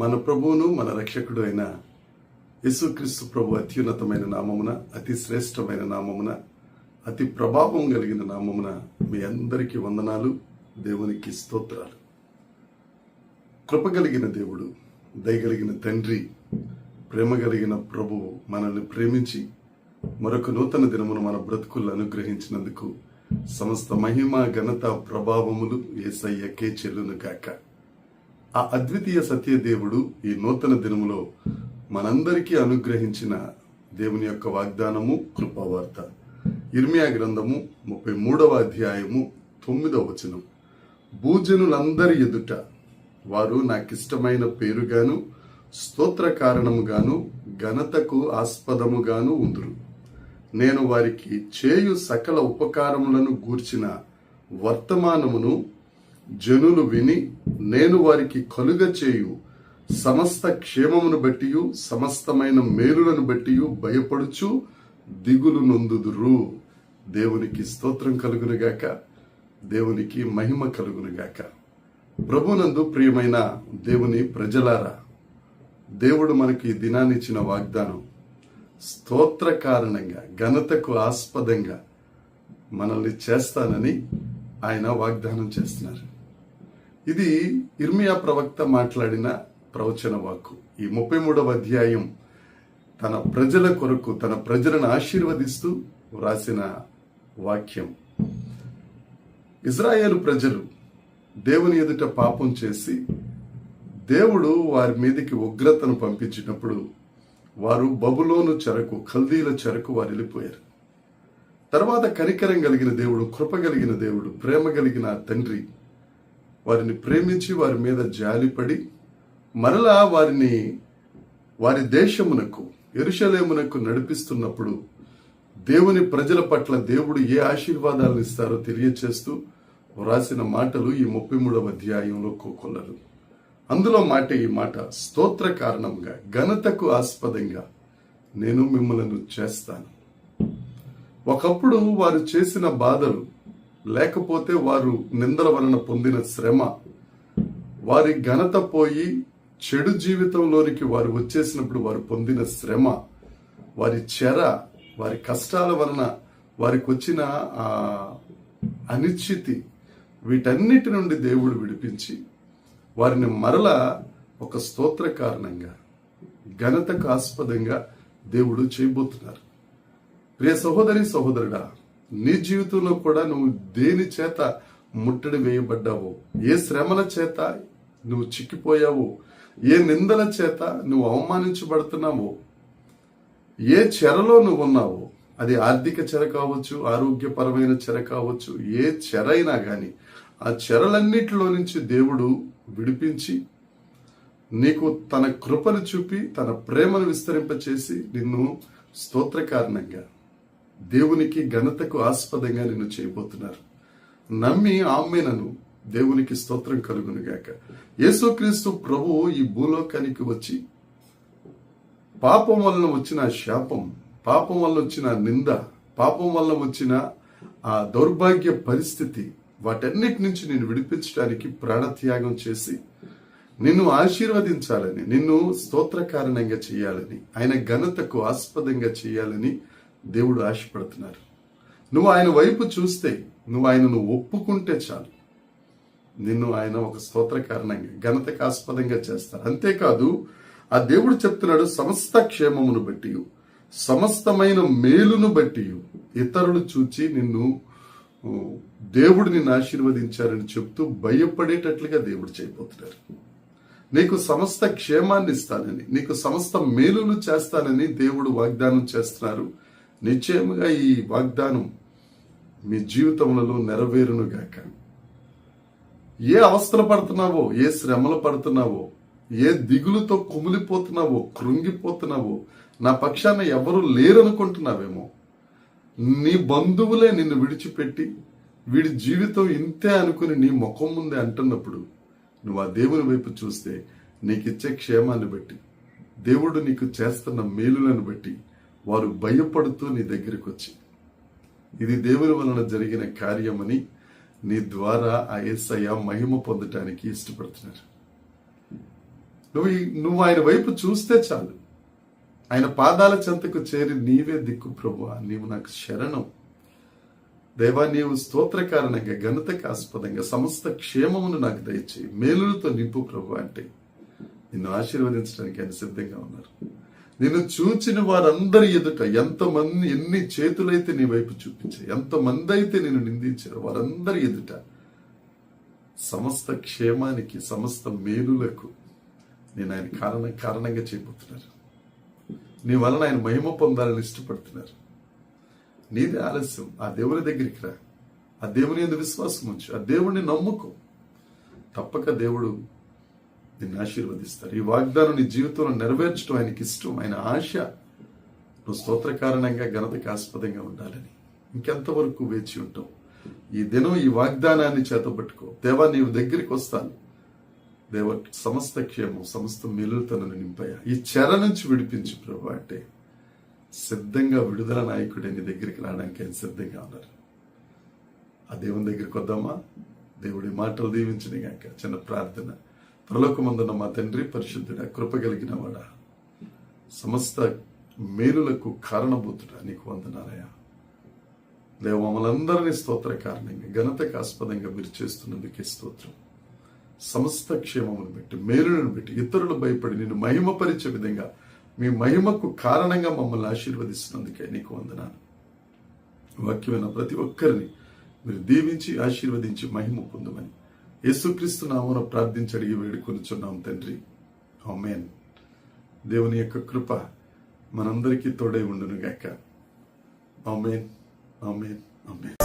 మన ప్రభువును మన రక్షకుడు అయిన యేసుక్రీస్తు ప్రభు అత్యున్నతమైన నామమున, అతి శ్రేష్టమైన నామమున, అతి ప్రభావం కలిగిన నామమున మీ అందరికీ వందనాలు. దేవునికి స్తోత్రాలు. కృప కలిగిన దేవుడు, దయగలిగిన తండ్రి, ప్రేమ కలిగిన ప్రభువు మనల్ని ప్రేమించి మరొక నూతన దినమును మన బ్రతుకులు అనుగ్రహించినందుకు సమస్త మహిమ, ఘనత, ప్రభావములు యేసయ్యకే చెల్లును గాక. ఆ అద్వితీయ సత్య దేవుడు ఈ నూతన దినములో మనందరికీ అనుగ్రహించిన దేవుని యొక్క వాగ్దానము, కృపావార్త. ఇర్మియా గ్రంథము 33వ అధ్యాయము 9వ వచనం. భూజనులందరి ఎదుట వారు నాకిష్టమైన పేరుగాను, స్తోత్ర కారణముగాను, ఘనతకు ఆస్పదముగాను ఉందురు. నేను వారికి చేయు సకల ఉపకారములను గూర్చిన వర్తమానమును జనులు విని, నేను వారికి కలుగ చేయు సమస్త క్షేమమును బట్టి, సమస్తమైన మేలులను బట్టి భయపడుచు దిగులు నొందుదురు. దేవునికి స్తోత్రం కలుగునుగాక, దేవునికి మహిమ కలుగునుగాక. ప్రభునందు ప్రియమైన దేవుని ప్రజలారా, దేవుడు మనకి ఈ దినాన్ని ఇచ్చిన వాగ్దానం స్తోత్ర కారణంగా, ఘనతకు ఆస్పదంగా మనల్ని చేస్తానని ఆయన వాగ్దానం చేస్తున్నారు. ఇది ఇర్మియా ప్రవక్త మాట్లాడిన ప్రవచన వాక్కు. ఈ 33వ అధ్యాయం తన ప్రజల కొరకు, తన ప్రజలను ఆశీర్వదిస్తూ వ్రాసిన వాక్యం. ఇజ్రాయేలు ప్రజలు దేవుని ఎదుట పాపం చేసి దేవుడు వారి మీదకి ఉగ్రతను పంపించినప్పుడు వారు బబులోను చెరకు, కల్దీల చెరకు వారు వెళ్ళిపోయారు. తర్వాత కనికరం కలిగిన దేవుడు, కృప కలిగిన దేవుడు, ప్రేమ కలిగిన తండ్రి వారిని ప్రేమించి వారి మీద జాలిపడి మరలా వారిని వారి దేశమునకు, యెరూషలేమునకు నడిపిస్తున్నప్పుడు దేవుని ప్రజల పట్ల దేవుడు ఏ ఆశీర్వాదాలను ఇస్తారో తెలియచేస్తూ వ్రాసిన మాటలు ఈ 33వ అధ్యాయంలో కోకొల్లరు. అందులో మాట ఈ మాట, స్తోత్ర కారణంగా, ఘనతకు ఆస్పదంగా నేను మిమ్మల్ని చేస్తాను. ఒకప్పుడు వారు చేసిన బాధలు, లేకపోతే వారు నిందల వలన పొందిన శ్రమ, వారి ఘనత పోయి చెడు జీవితంలోనికి వారు వచ్చేసినప్పుడు వారు పొందిన శ్రమ, వారి చెర, వారి కష్టాల వలన వారికి వచ్చిన అనిశ్చితి, వీటన్నిటి నుండి దేవుడు విడిపించి వారిని మరలా ఒక స్తోత్ర కారణంగా, ఘనతకు ఆస్పదంగా దేవుడు చేయబోతున్నారు. ప్రియ సహోదరి, సహోదరుడా, నీ జీవితంలో కూడా నువ్వు దేని చేత ముట్టడి వేయబడ్డావో, ఏ శ్రమల చేత నువ్వు చిక్కిపోయావో, ఏ నిందల చేత నువ్వు అవమానించబడుతున్నావో, ఏ చెరలో నువ్వు ఉన్నావో, అది ఆర్థిక చెర కావచ్చు, ఆరోగ్యపరమైన చెర కావచ్చు, ఏ చెర అయినా కానీ ఆ చెరలన్నిటిలో నుంచి దేవుడు విడిపించి నీకు తన కృపను చూపి, తన ప్రేమను విస్తరింపచేసి నిన్ను స్తోత్ర కారణంగా, దేవునికి ఘనతకు ఆస్పదంగా నిన్ను చేయబోతున్నారు. నమ్మి ఆమెనను, దేవునికి స్తోత్రం కలుగునుగాక. యేసుక్రీస్తు ప్రభువు ఈ భూలోకానికి వచ్చి పాపం వలన వచ్చిన శాపం, పాపం వల్ల వచ్చిన నింద, పాపం వల్ల వచ్చిన ఆ దౌర్భాగ్య పరిస్థితి, వాటన్నిటి నుంచి నిన్ను విడిపించడానికి ప్రాణత్యాగం చేసి నిన్ను ఆశీర్వదించాలని, నిన్ను స్తోత్ర కారణంగా చేయాలని, ఆయన ఘనతకు ఆస్పదంగా చేయాలని దేవుడు ఆశపడుతున్నారు. నువ్వు ఆయన వైపు చూస్తే, నువ్వు ఆయనను ఒప్పుకుంటే చాలు, నిన్ను ఆయన ఒక స్తోత్ర కారణంగా, ఘనతకు ఆస్పదంగా చేస్తారు. అంతేకాదు, ఆ దేవుడు చెప్తున్నాడు, సమస్త క్షేమమును బట్టి, సమస్తమైన మేలును బట్టి ఇతరులు చూచి నిన్ను, దేవుడు నిన్ను ఆశీర్వదించారని చెప్తూ భయపడేటట్లుగా దేవుడు చేయబోతున్నారు. నీకు సమస్త క్షేమాన్ని ఇస్తానని, నీకు సమస్త మేలును చేస్తానని దేవుడు వాగ్దానం చేస్తున్నారు. నిశ్చయముగా ఈ వాగ్దానం మీ జీవితములలో నెరవేరునుగాక. ఏ అవస్థలు పడుతున్నావో, ఏ శ్రమలు పడుతున్నావో, ఏ దిగులుతో కుమిలిపోతున్నావో, కృంగిపోతున్నావో, నా పక్షాన ఎవరు లేరనుకుంటున్నావేమో, నీ బంధువులే నిన్ను విడిచిపెట్టి వీడి జీవితం ఇంతే అనుకుని నీ ముఖం ముందే అంటున్నప్పుడు నువ్వు ఆ దేవుని వైపు చూస్తే నీకిచ్చే క్షేమాన్ని బట్టి, దేవుడు నీకు చేస్తున్న మేలులను బట్టి వారు భయపడుతూ నీ దగ్గరికి వచ్చి ఇది దేవుని వలన జరిగిన కార్యమని నీ ద్వారా ఆ యేసయ్య మహిమ పొందటానికి ఇష్టపడుతున్నారు. నువ్వు ఆయన వైపు చూస్తే చాలు. ఆయన పాదాల చెంతకు చేరి నీవే దిక్కు ప్రభువా, నీవు నాకు శరణం, దేవా నీవు స్తోత్ర కారణంగా ఘనతకు ఆస్పదంగా సమస్త క్షేమమును నాకు దయచేయి, మేలులతో నింపు ప్రభు అంటే నిన్ను ఆశీర్వదించడానికి ఆయన సిద్ధంగా ఉన్నారు. నిన్ను చూచిన వారందరి ఎదుట ఎంతమంది ఎన్ని చేతులైతే నీ వైపు చూపించాయి, ఎంతమంది అయితే నిన్ను నిందించారు, వారందరి ఎదుట సమస్త క్షేమానికి సమస్త మేలులకు నేను ఆయన కారణంగా చేయబోతున్నారు. నీ వలన ఆయన మహిమ పొందాలని ఇష్టపడుతున్నారు. నీదే ఆలస్యం. ఆ దేవుని దగ్గరికి రా, ఆ దేవుని యందు విశ్వాసం ఉంచు, ఆ దేవుడిని నమ్ముకో. తప్పక దేవుడు నిన్ను ఆశీర్వదిస్తారు. ఈ వాగ్దానం నీ జీవితంలో నెరవేర్చడం ఆయనకి ఇష్టం, ఆయన ఆశ. నువ్వు స్తోత్ర కారణంగా ఘనతకు ఆస్పదంగా ఉండాలని. ఇంకెంతవరకు వేచి ఉంటావు? ఈ దినం ఈ వాగ్దానాన్ని చేతబట్టుకో. దేవా నీవు దగ్గరికి వస్తాను, దేవ సమస్త క్షేమం సమస్త మేలులతో నన్ను నింపయ్యా, ఈ చెర నుంచి విడిపించు ప్రభు అంటే సిద్ధంగా విడుదల నాయకుడే నీ దగ్గరికి రావడానికి ఆయన సిద్ధంగా ఉన్నారు. ఆ దేవుని దగ్గరికి వద్దామా? దేవుడి మాటలు దీవించిన గాక. చిన్న ప్రార్థన. పరలోకమందున్న మా తండ్రి, పరిశుద్ధుడా, కృప కలిగిన వాడా, సమస్త మేలులకు కారణభూతుడా, నీకు వందనాలయ్యా. దేవ మమ్మల్ందరినీ స్తోత్ర కారణంగా ఘనతకు ఆస్పదంగా మీరు చేస్తున్నందుకే స్తోత్రం. సమస్త క్షేమమును పెట్టి మేలులను పెట్టి ఇతరులు భయపడి నిన్ను మహిమపరిచే విధంగా మీ మహిమకు కారణంగా మమ్మల్ని ఆశీర్వదిస్తున్నందుకే నీకు వందనాలు. వాక్యమైన ప్రతి ఒక్కరిని మీరు దీవించి ఆశీర్వదించి మహిమ పొందమని యేసుక్రీస్తు నామమున ప్రార్థించి అడిగి వేడుకొనుచున్నాం తండ్రి. ఆమేన్. దేవుని యొక్క కృప మనందరికీ తోడై ఉండును గాక. ఆమేన్, ఆమేన్, ఆమేన్.